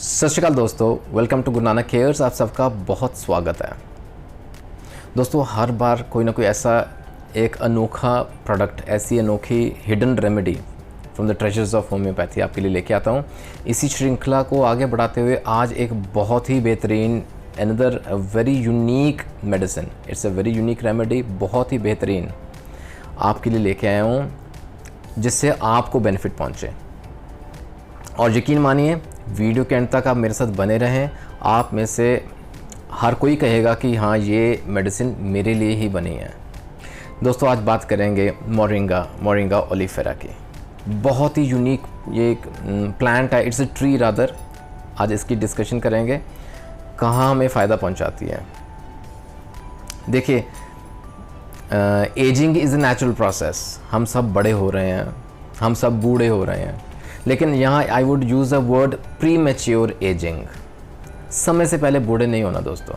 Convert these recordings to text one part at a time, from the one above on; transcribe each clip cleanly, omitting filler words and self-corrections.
सत श्री अकाल दोस्तों, welcome to Guru Nanak cares. आप सबका बहुत स्वागत है। दोस्तों, हर बार कोई ना कोई ऐसा एक अनोखा प्रोडक्ट, ऐसी अनोखी hidden remedy from the treasures of homeopathy आपके लिए लेके आता हूँ। इसी श्रृंखला को आगे बढ़ाते हुए आज एक बहुत ही बेहतरीन another very unique medicine, it's a very unique remedy, बहुत ही बेहतरीन आपके लिए लेके आया हूँ जिससे आपको बेनिफिट पहुँचे। और यकीन मानिए, वीडियो के एंड तक आप मेरे साथ बने रहें। आप में से हर कोई कहेगा कि हाँ, ये मेडिसिन मेरे लिए ही बनी है। दोस्तों, आज बात करेंगे मोरिंगा ओलिफेरा की। बहुत ही यूनिक ये एक प्लांट है, इट्स अ ट्री रादर। आज इसकी डिस्कशन करेंगे, कहाँ हमें फ़ायदा पहुंचाती है। देखिए, ageing is a natural process. हम सब बड़े हो रहे हैं, हम सब बूढ़े हो रहे हैं, लेकिन यहाँ I would use a word premature ageing. समय से पहले बूढ़े नहीं होना दोस्तों।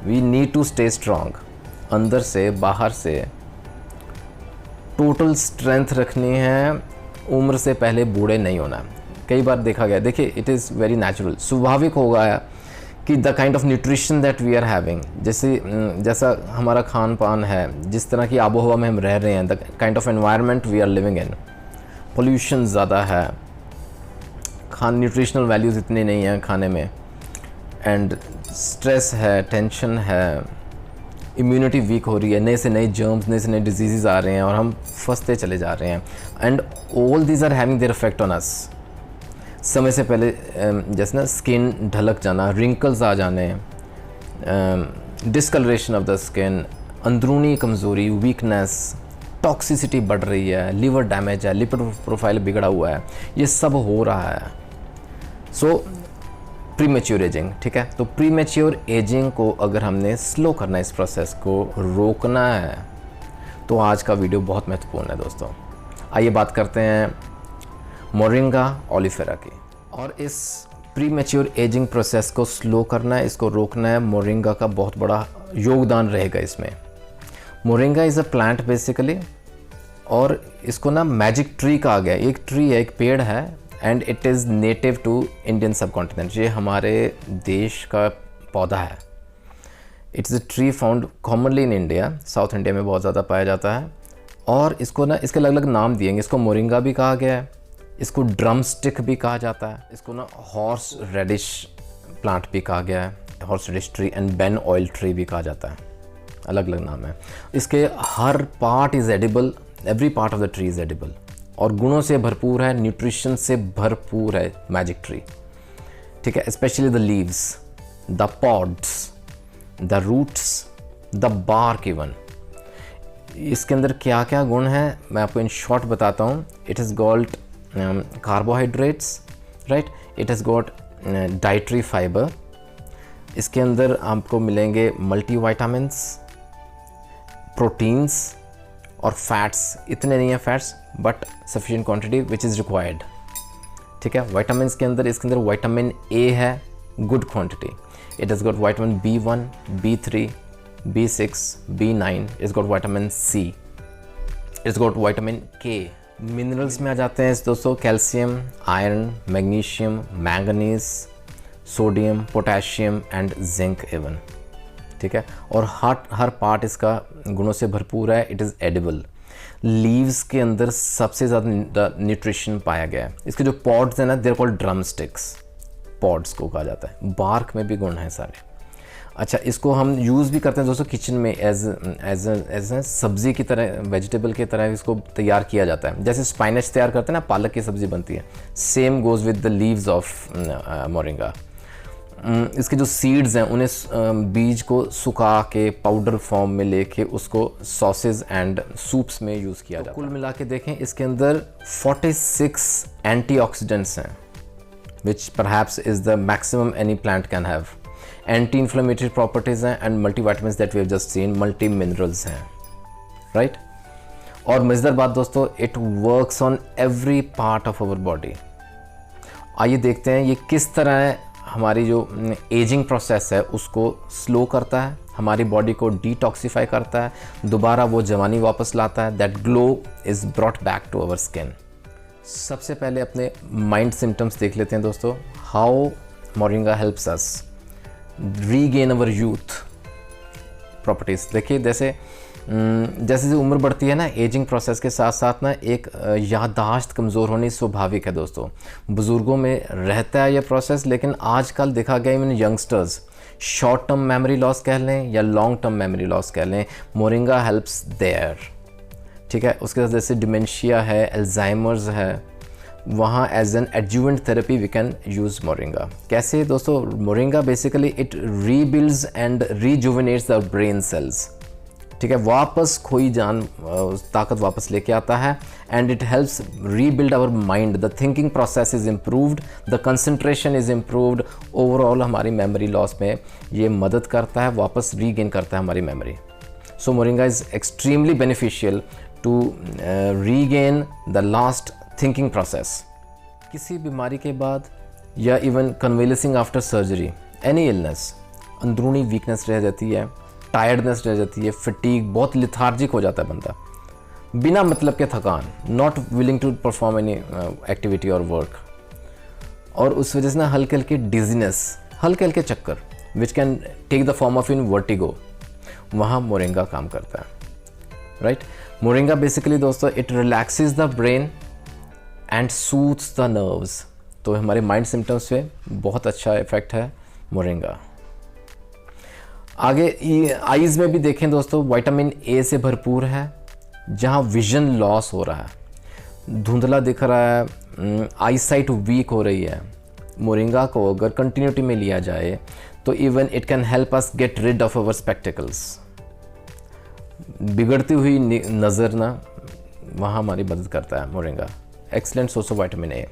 We need to stay strong, अंदर से बाहर से टोटल स्ट्रेंथ रखनी है। उम्र से पहले बूढ़े नहीं होना। कई बार देखा गया, देखिए, इट इज़ वेरी नेचुरल, स्वाभाविक होगा कि the kind of nutrition that we are having, जैसा हमारा खान पान है, जिस तरह की आबो हवा में हम रह रहे हैं, the kind of environment we are living in, pollution ज़्यादा है, न्यूट्रिशनल वैल्यूज़ इतनी नहीं हैं खाने में, एंड स्ट्रेस है, टेंशन है, इम्यूनिटी वीक हो रही है, नए से नए जर्म्स, नए से नए डिजीज़ आ रहे हैं और हम फंसते चले जा रहे हैं। And all these are having their effect on us. समय से पहले जैसे ना स्किन ढलक जाना, रिंकल्स आ जाने, डिस्कलरेशन ऑफ द स्किन, अंदरूनी कमज़ोरी, वीकनेस, टॉक्सिसिटी बढ़ रही है, लिवर डैमेज है, लिपिड प्रोफाइल बिगड़ा हुआ है, ये सब हो रहा है। सो प्रीमेच्योर एजिंग, ठीक है। तो प्रीमेच्योर एजिंग को अगर हमने स्लो करना है, इस प्रोसेस को रोकना है, तो आज का वीडियो बहुत महत्वपूर्ण है दोस्तों। आइए बात करते हैं मोरिंगा ओलिफेरा की। और इस प्रीमेच्योर एजिंग प्रोसेस को स्लो करना है, इसको रोकना है, मोरिंगा का बहुत बड़ा योगदान रहेगा इसमें। Moringa is a plant basically, और इसको ना मैजिक ट्री कहा गया। एक ट्री है, एक पेड़ है, and it is native to Indian subcontinent. ये हमारे देश का पौधा है। It's a tree found commonly in India, south India में बहुत ज़्यादा पाया जाता है। और इसको ना, इसके अलग अलग नाम दिए, इसको मोरिंगा भी कहा गया है, इसको ड्रम स्टिक भी कहा जाता है, इसको ना हॉर्स रेडिश प्लांट भी कहा गया है, horse radish tree, and ben oil tree भी कहा जाता है। अलग अलग नाम है इसके। हर part is edible, every part of the tree is edible, और गुणों से भरपूर है, न्यूट्रिशन से भरपूर है मैजिक ट्री, ठीक है। Specially the leaves, the pods, the roots, the bark even. इसके अंदर क्या क्या गुण हैं मैं आपको इन शॉर्ट बताता हूँ। It is got carbohydrates, right, it is got dietary fibre. इसके अंदर आपको मिलेंगे मल्टीविटामिन्स, प्रोटीन्स और फैट्स। इतने नहीं है fats, but sufficient quantity which is required, ठीक है। विटामिन्स के अंदर, इसके अंदर विटामिन ए है, good quantity. It is got vitamin B1, B3, B6, B9, is got vitamin C, is got vitamin K। Minerals में आ जाते हैं दोस्तों, calcium, iron, magnesium, manganese, sodium, potassium and zinc even, ठीक है। और हर पार्ट इसका गुणों से भरपूर है। It is edible. लीव्स के अंदर सबसे ज़्यादा न्यूट्रिशन पाया गया है। इसके जो पॉड्स हैं ना, they're called drumsticks, pods को कहा जाता है। बार्क में भी गुण हैं सारे। अच्छा, इसको हम यूज़ भी करते हैं दोस्तों किचन में, एज सब्ज़ी की तरह, वेजिटेबल की तरह इसको तैयार किया जाता है। जैसे स्पाइनच तैयार करते हैं ना, पालक की सब्ज़ी बनती है, same goes with the leaves of moringa. इसके जो सीड्स हैं, उन्हें बीज को सुखा के पाउडर फॉर्म में लेके उसको सॉसेज एंड सूप्स में यूज़ किया जाता है। कुल मिला के देखें, इसके अंदर 46 एंटीऑक्सीडेंट्स हैं, which perhaps is the maximum any plant can have. Anti inflammatory properties हैं, and multivitamins that we have just seen, multi minerals हैं, राइट। और मज़ेदार बात दोस्तों, it works on every part of our body. आइए देखते हैं ये किस तरह हमारी जो एजिंग प्रोसेस है उसको स्लो करता है, हमारी बॉडी को डिटॉक्सिफाई करता है, दोबारा वो जवानी वापस लाता है। That glow is brought back to our skin. सबसे पहले अपने माइंड सिम्टम्स देख लेते हैं दोस्तों। How moringa helps us regain our youth properties. देखिए जैसे जैसे उम्र बढ़ती है ना, एजिंग प्रोसेस के साथ साथ ना एक याददाश्त कमज़ोर होनी स्वाभाविक है दोस्तों। बुज़ुर्गों में रहता है ये प्रोसेस, लेकिन आजकल देखा गया even youngsters short term memory loss कह लें या लॉन्ग टर्म मेमोरी लॉस कह लें, मोरिंगा हेल्प्स देयर। ठीक है, उसके साथ जैसे डिमेंशिया है, अल्जाइमर्स है, वहाँ as an adjuvant therapy we can use moringa. कैसे दोस्तों? Moringa basically it rebuilds and rejuvenates the brain cells. ठीक है, वापस खोई जान ताकत वापस लेके आता है, and it helps rebuild our mind, the thinking process is improved, the concentration is improved. Overall हमारी मेमोरी लॉस में ये मदद करता है, वापस रीगेन करता है हमारी memory. So moringa is extremely beneficial to regain the last thinking process. किसी बीमारी के बाद या even convalescing after surgery, any illness, अंदरूनी वीकनेस रह जाती है, टायर्डनेस रह जाती है, फटीग, बहुत लिथार्जिक हो जाता है बंदा, बिना मतलब के थकान, not willing to perform any activity और वर्क, और उस वजह से ना हल्के हल्के डिजीनेस, हल्के हल्के चक्कर which can take the form of in vertigo, वहाँ मोरिंगा काम करता है। राइट, मोरिंगा बेसिकली दोस्तों it relaxes the brain and soothes the nerves. तो हमारे माइंड सिम्टम्स पे बहुत अच्छा इफेक्ट है मोरिंगा। आगे आईज़ में भी देखें दोस्तों, विटामिन ए से भरपूर है। जहाँ विजन लॉस हो रहा है, धुंधला दिख रहा है, आई साइट वीक हो रही है, मोरिंगा को अगर कंटिन्यूटी में लिया जाए तो even it can help us get rid of our spectacles. बिगड़ती हुई नज़र ना, वहाँ हमारी मदद करता है moringa. Excellent source of vitamin A.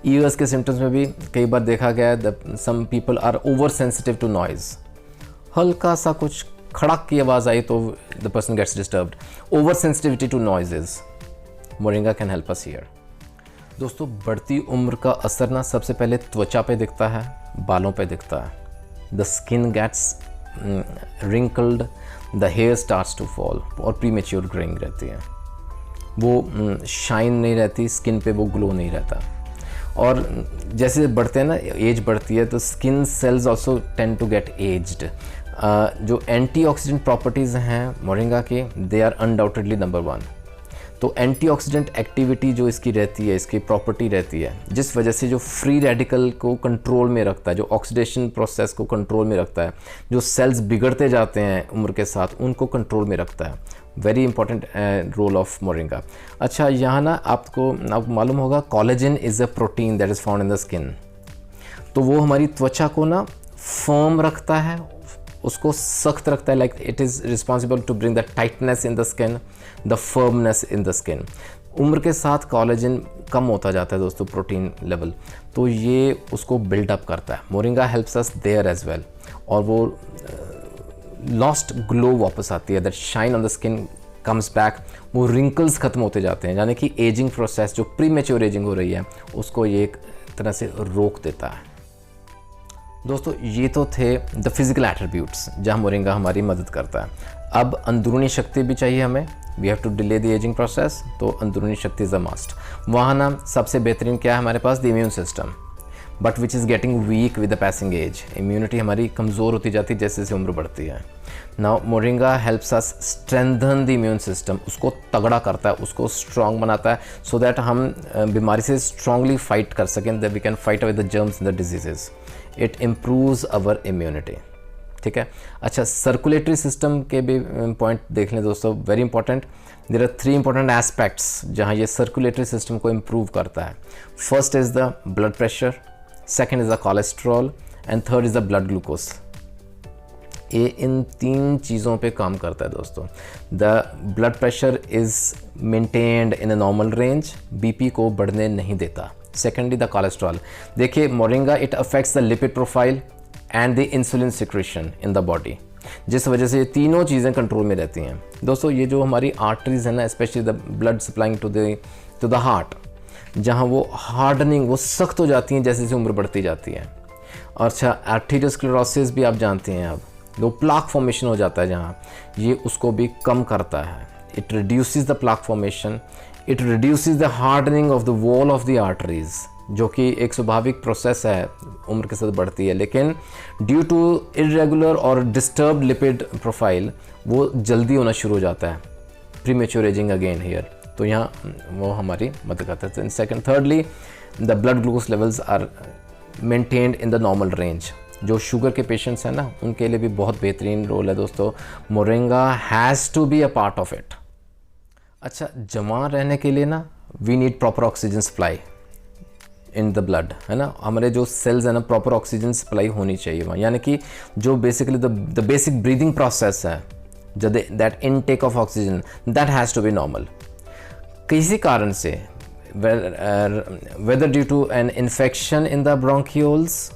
Ears के सिम्टम्स में भी कई बार देखा गया है, some people are over sensitive to noise. हल्का सा कुछ खड़क की आवाज़ आई तो the person gets disturbed. Over sensitivity to noises, moringa can help us here. दोस्तों बढ़ती उम्र का असर ना सबसे पहले त्वचा पे दिखता है, बालों पे दिखता है। The skin gets wrinkled, the hair starts to fall, और प्रीमेच्योर ग्रोइंग रहती है, वो शाइन नहीं रहती स्किन पे, वो ग्लो नहीं रहता। और जैसे बढ़ते हैं ना, एज बढ़ती है तो skin cells also tend to get aged. जो एंटीऑक्सीडेंट प्रॉपर्टीज़ हैं मोरिंगा के, दे आर अनडाउटेडली नंबर 1। तो एंटीऑक्सीडेंट एक्टिविटी जो इसकी रहती है, इसकी प्रॉपर्टी रहती है, जिस वजह से जो फ्री रेडिकल को कंट्रोल में रखता है, जो ऑक्सीडेशन प्रोसेस को कंट्रोल में रखता है, जो सेल्स बिगड़ते जाते हैं उम्र के साथ उनको कंट्रोल में रखता है। Very important role of moringa. अच्छा, यहाँ ना आपको मालूम होगा collagen is a protein that is found in the skin. तो वो हमारी त्वचा को ना फर्म रखता है, उसको सख्त रखता है, like it is responsible to bring the tightness in the skin, the firmness in the skin. उम्र के साथ कोलेजन कम होता जाता है दोस्तों, प्रोटीन लेवल, तो ये उसको बिल्डअप करता है। Moringa helps us there as well, और वो लॉस्ट ग्लो वापस आती है, that shine on the skin comes back, वो रिंकल्स खत्म होते जाते हैं, यानी कि एजिंग प्रोसेस जो प्री मैच्योर एजिंग हो रही है उसको ये एक तरह से रोक देता है। दोस्तों ये तो थे द फिजिकल एट्रीब्यूट्स जहाँ मोरिंगा हमारी मदद करता है। अब अंदरूनी शक्ति भी चाहिए हमें, we have to delay the ageing process, तो अंदरूनी शक्ति इज़ अ मस्ट। वहाँ ना सबसे बेहतरीन क्या है हमारे पास, the immune system, but which is getting weak with the passing age. Immunity हमारी कमज़ोर होती जाती है जैसे जैसे उम्र बढ़ती है। Now moringa helps us strengthen the immune system, उसको तगड़ा करता है, उसको स्ट्रॉन्ग बनाता है, सो दैट हम बीमारी से स्ट्रांगली फाइट कर सकें, that we can fight with the germs and the diseases. It improves our immunity. ठीक है, अच्छा सर्कुलेटरी सिस्टम के भी पॉइंट देख लें दोस्तों, very important. There are 3 important aspects जहाँ ये सर्कुलेटरी सिस्टम को इम्प्रूव करता है। First is the blood pressure, second is the cholesterol, and third is the blood glucose. ये इन 3 चीज़ों पे काम करता है दोस्तों। The blood pressure is maintained in a normal range, BP को बढ़ने नहीं देता। सेकेंडली द कोलेस्ट्रॉल, देखिए moringa it affects the lipid profile and the insulin secretion in the body, जिस वजह से ये तीनों चीज़ें कंट्रोल में रहती हैं। दोस्तों ये जो हमारी आर्टरीज है ना, specially the blood supplying to the heart, जहाँ वो हार्डनिंग, वो सख्त हो जाती हैं जैसे जैसे उम्र बढ़ती जाती है। और अच्छा आर्थेरियोस्क्लेरोसिस भी आप जानते हैं, अब जो प्लाक फॉर्मेशन हो जाता है जहाँ, ये उसको भी कम करता है। It reduces the plaque formation, it reduces the hardening of the wall of the arteries, जो कि एक स्वाभाविक प्रोसेस है उम्र के साथ बढ़ती है, लेकिन ड्यू टू इरेगुलर और डिस्टर्ब लिपिड प्रोफाइल वो जल्दी होना शुरू हो जाता है, प्रीमेच्योर एजिंग अगेन हियर। तो यहाँ वो हमारी मदद करता है। Second, thirdly the blood glucose levels are maintained in the normal range. जो शुगर के पेशेंट्स हैं ना, उनके लिए भी बहुत बेहतरीन रोल है दोस्तों। Moringa has to be a part of it. अच्छा, जमा रहने के लिए ना we need proper oxygen supply in the blood, है ना। हमारे जो सेल्स है ना, प्रॉपर ऑक्सीजन सप्लाई होनी चाहिए वहाँ, यानी कि जो basically the basic breathing process है, जो that intake of oxygen, that has to be normal. किसी कारण से whether due to an infection in the bronchioles,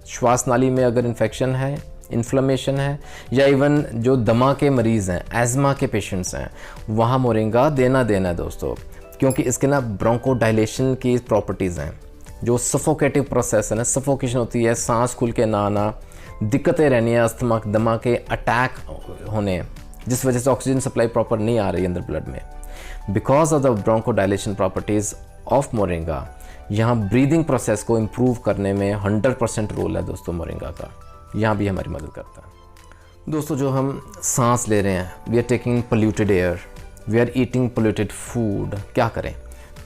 श्वास नाली में अगर इन्फेक्शन है, इन्फ्लेमेशन है, या इवन जो दमा के मरीज़ हैं, एज़मा के पेशेंट्स हैं, वहाँ मोरिंगा देना है दोस्तों, क्योंकि इसके ना ब्रोंकोडाइलेशन की प्रॉपर्टीज़ हैं। जो सफोकेटिव प्रोसेस है ना, सफोकेशन होती है, सांस खुल के ना आना, दिक्कतें रहनी है, अस्थमा, दमा के अटैक होने, जिस वजह से ऑक्सीजन सप्लाई प्रॉपर नहीं आ रही अंदर ब्लड में। Because of the ब्रोंकोडाइलेशन properties of moringa, यहाँ ब्रीदिंग प्रोसेस को इम्प्रूव करने में 100% रोल है दोस्तों मोरिंगा का। यहाँ भी हमारी मदद करता है दोस्तों। जो हम सांस ले रहे हैं, we are taking polluted air, we are eating polluted food, क्या करें?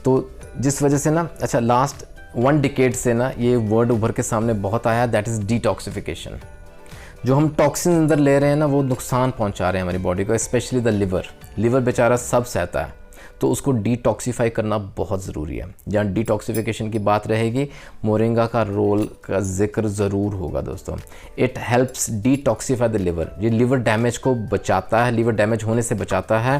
तो जिस वजह से ना, अच्छा लास्ट 1 डिकेड से ना ये वर्ड उभर के सामने बहुत आया, दैट इज़ डिटॉक्सिफिकेशन। जो हम टॉक्सिन अंदर ले रहे हैं ना, वो नुकसान पहुंचा रहे हैं हमारी बॉडी को, स्पेशली द लिवर बेचारा सब सहता है, तो उसको डिटॉक्सिफाई करना बहुत ज़रूरी है। जहाँ डिटॉक्सिफिकेशन की बात रहेगी, मोरिंगा का रोल का जिक्र ज़रूर होगा दोस्तों। It helps detoxify the liver, ये लिवर डैमेज को बचाता है, लिवर डैमेज होने से बचाता है,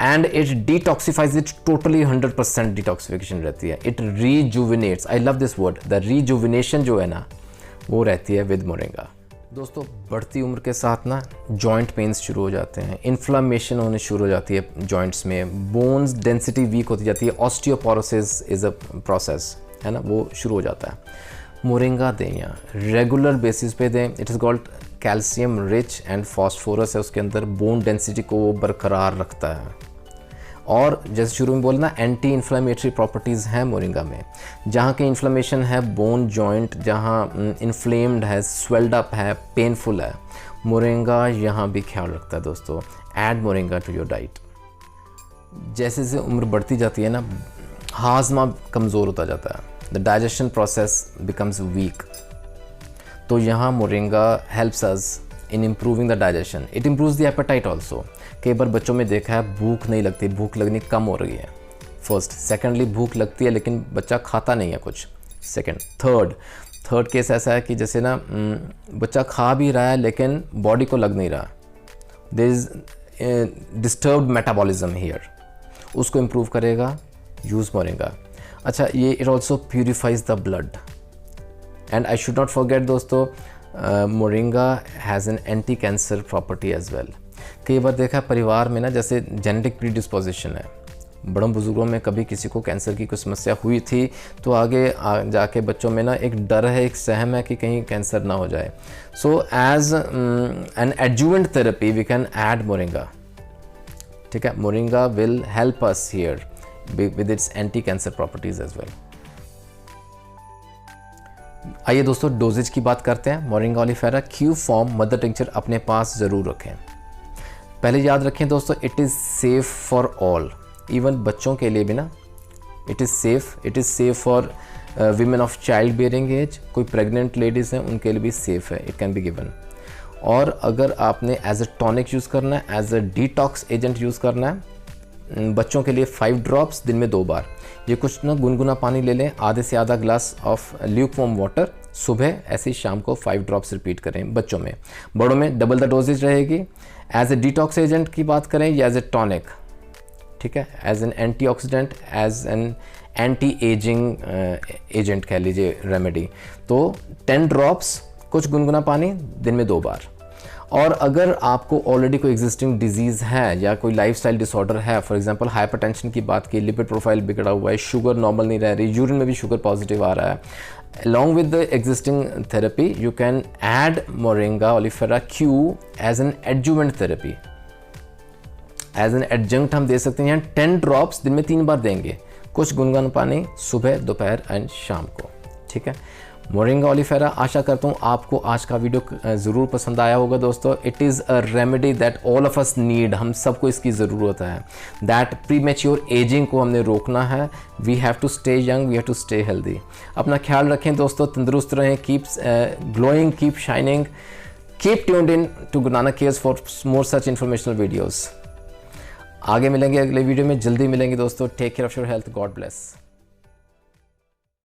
and it detoxifies it totally 100% detoxification रहती है। It rejuvenates, I love this word, the rejuvenation जो है ना, वो रहती है विद मोरिंगा। दोस्तों, बढ़ती उम्र के साथ ना जॉइंट पेन्स शुरू हो जाते हैं, इन्फ्लामेशन होने शुरू हो जाती है जॉइंट्स में, बोन्स डेंसिटी वीक होती जाती है, ऑस्टियोपोरोसिस इज़ अ प्रोसेस, है ना, वो शुरू हो जाता है। मोरिंगा दें या रेगुलर बेसिस पे दें। It is called calcium rich and phosphorus है उसके अंदर, बोन डेंसिटी को वो बरकरार रखता है। और जैसे शुरू में बोला ना, एंटी इन्फ्लेमेटरी प्रॉपर्टीज़ हैं मोरिंगा में। जहाँ के इन्फ्लेमेशन है, बोन जॉइंट जहाँ इन्फ्लेम्ड है, स्वेल्ड अप है, पेनफुल है, मोरिंगा यहाँ भी ख्याल रखता है दोस्तों। Add moringa to your diet. जैसे जैसे उम्र बढ़ती जाती है ना, हाजमा कमज़ोर होता जाता है, the digestion process becomes week, तो यहाँ moringa helps us in improving the digestion. It improves the apatite also. कई बार बच्चों में देखा है भूख नहीं लगती, भूख लगनी कम हो रही है, फर्स्ट। सेकेंडली भूख लगती है लेकिन बच्चा खाता नहीं है कुछ, सेकेंड। थर्ड केस ऐसा है कि जैसे ना बच्चा खा भी रहा है लेकिन बॉडी को लग नहीं रहा, there is disturbed metabolism here, उसको इम्प्रूव करेगा यूज़ मोरिंगा। अच्छा, ये it also purifies the blood, and I should not forget दोस्तों, moringa has an anti cancer property as well. कई बार देखा परिवार में ना, जैसे जेनेटिक प्रीडिस्पोजिशन है, बड़ों बुजुर्गों में कभी किसी को कैंसर की कोई समस्या हुई थी, तो आगे जाके बच्चों में ना एक डर है, एक सहम है कि कहीं कैंसर ना हो जाए। So as an adjuvant therapy we can add moringa, ठीक है। Moringa will help us here with its anti cancer properties as well. आइए दोस्तों, डोजेज की बात करते हैं। Moringa oleifera Q form mother tincture अपने पास ज़रूर रखें। पहले याद रखें दोस्तों, it is safe for all, even बच्चों के लिए भी ना it is safe for women of child bearing age, कोई प्रेग्नेंट लेडीज़ हैं उनके लिए भी सेफ़ है, इट कैन बी गिवन। और अगर आपने एज अ टॉनिक यूज़ करना है, as a detox agent use करना है, बच्चों के लिए 5 ड्रॉप्स दिन में 2 बार। ये कुछ ना गुनगुना पानी ले लें, आधे से आधा ग्लास ऑफ ल्यूकवार्म वाटर, सुबह ऐसे ही शाम को 5 ड्रॉप्स रिपीट करें बच्चों में। बड़ों में डबल द डोजेज रहेगी। एज ए डिटॉक्स एजेंट की बात करें या एज ए टॉनिक, ठीक है, as an antioxidant, as an anti aging agent कह लीजिए, रेमेडी, तो 10 ड्रॉप्स, कुछ गुनगुना पानी, दिन में 2 बार। और अगर आपको ऑलरेडी कोई एग्जिस्टिंग डिजीज़ है या कोई लाइफस्टाइल डिसऑर्डर है, फॉर एग्जांपल हाइपरटेंशन की बात की, लिपिड प्रोफाइल बिगड़ा हुआ है, शुगर नॉर्मल नहीं रह रही, यूरिन में भी शुगर पॉजिटिव आ रहा है, along with the existing therapy you can add moringa oleifera q as an adjuvant therapy, as an adjunct हम दे सकते हैं। 10 ड्रॉप्स दिन में 3 बार देंगे, कुछ गुनगुना पानी सुबह, दोपहर एंड शाम को, ठीक है। Moringa oleifera. आशा करता हूँ आपको आज का वीडियो ज़रूर पसंद आया होगा दोस्तों। It is a remedy that all of us need, हम सबको इसकी ज़रूरत है। दैट प्री मैच्योर एजिंग को हमने रोकना है। We have to stay young, we have to stay healthy. अपना ख्याल रखें दोस्तों, तंदुरुस्त रहें, keep glowing, keep shining, keep tuned in to Guru Nanak cares for more such informational videos. आगे मिलेंगे अगले वीडियो में, जल्दी मिलेंगे दोस्तों। Take care of your health, God bless.